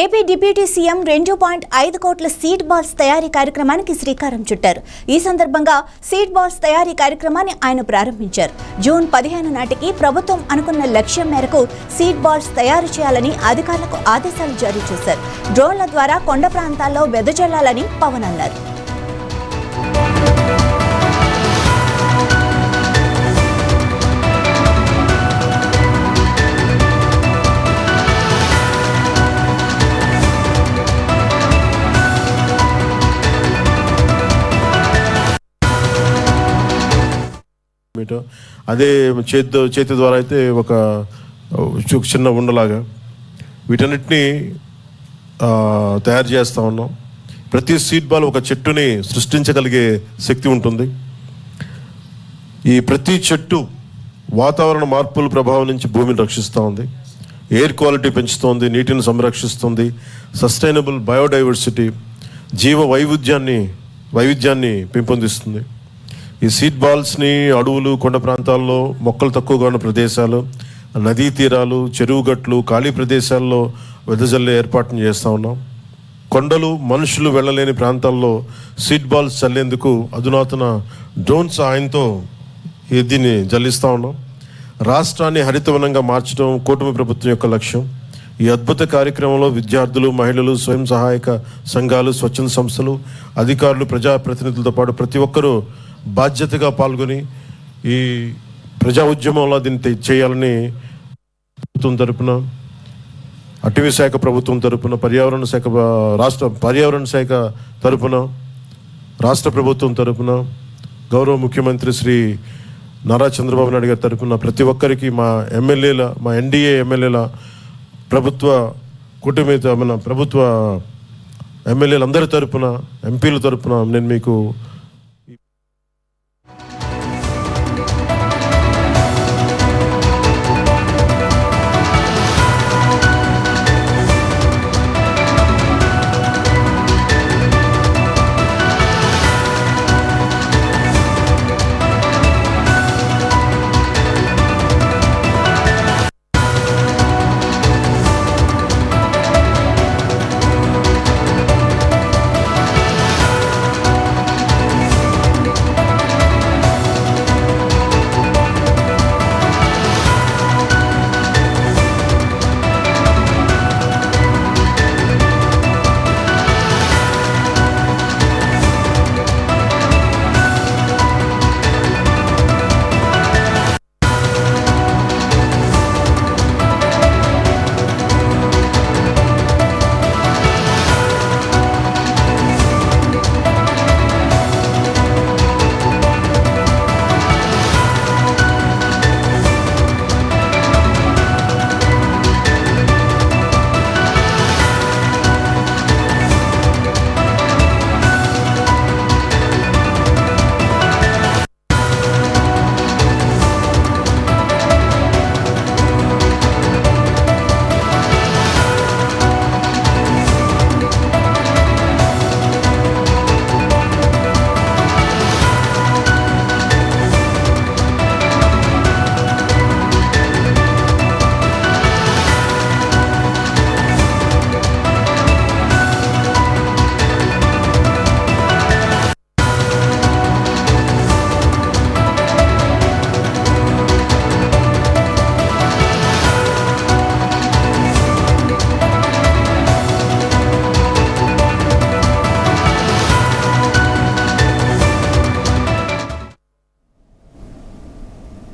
AP deputy CM 2.5 కోట్ల seed balls తయారీ కార్యక్రమానికి శ్రీకారం చుట్టారు. ఈ సందర్భంగా సీడ్ బాల్స్ తయారీ కార్యక్రమాన్ని ఆయన ప్రారంభించారు. జూన్ 15 నాటికి ప్రభుత్వం అనుకున్న లక్ష్యం మేరకు సీడ్ బాల్స్ తయారు చేయాలని అధికారులకు ఆదేశాలు జారీ చేశారు. డ్రోన్ల ద్వారా కొండ ప్రాంతాల్లో వెదజల్లాలని పవన్ అన్నారు. అదే చేతి ద్వారా అయితే ఒక చిన్న ఉండలాగా వీటన్నిటిని తయారు చేస్తూ ఉన్నాం. ప్రతి సీడ్ బాల్ ఒక చెట్టుని సృష్టించగలిగే శక్తి ఉంటుంది. ఈ ప్రతి చెట్టు వాతావరణ మార్పుల ప్రభావం నుంచి భూమిని రక్షిస్తూ ఉంది, ఎయిర్ క్వాలిటీ పెంచుతోంది, నీటిని సంరక్షిస్తుంది, సస్టైనబుల్ బయోడైవర్సిటీ జీవ వైవిధ్యాన్ని పెంపొందిస్తుంది. ఈ సీడ్ బాల్స్ని అడవులు, కొండ ప్రాంతాల్లో, మొక్కలు తక్కువగా ఉన్న ప్రదేశాలు, నదీ తీరాలు, చెరువు గట్లు, ఖాళీ ప్రదేశాల్లో వెదజల్లే ఏర్పాటును చేస్తూ ఉన్నాం. కొండలు, మనుషులు వెళ్ళలేని ప్రాంతాల్లో సీడ్ బాల్స్ చల్లేందుకు అధునాతన డ్రోన్ సహాయంతో దీన్ని జల్లిస్తూ ఉన్నాం. రాష్ట్రాన్ని హరితవనంగా మార్చడం కూటమి ప్రభుత్వం యొక్క లక్ష్యం. ఈ అద్భుత కార్యక్రమంలో విద్యార్థులు, మహిళలు, స్వయం సహాయక సంఘాలు, స్వచ్ఛంద సంస్థలు, అధికారులు, ప్రజాప్రతినిధులతో పాటు ప్రతి ఒక్కరూ బాధ్యతగా పాల్గొని ఈ ప్రజా ఉద్యమంలో దీన్ని చేయాలని ప్రభుత్వం తరపున, అటవీ శాఖ ప్రభుత్వం తరపున, రాష్ట్ర పర్యావరణ శాఖ తరపున, రాష్ట్ర ప్రభుత్వం తరపున, గౌరవ ముఖ్యమంత్రి శ్రీ నారా చంద్రబాబు నాయుడు గారి తరపున ప్రతి ఒక్కరికి, మా ఎన్డీఏ ఎమ్మెల్యేల, ప్రభుత్వ కూటమి ప్రభుత్వ ఎమ్మెల్యేలందరి తరపున, ఎంపీల తరపున నేను మీకు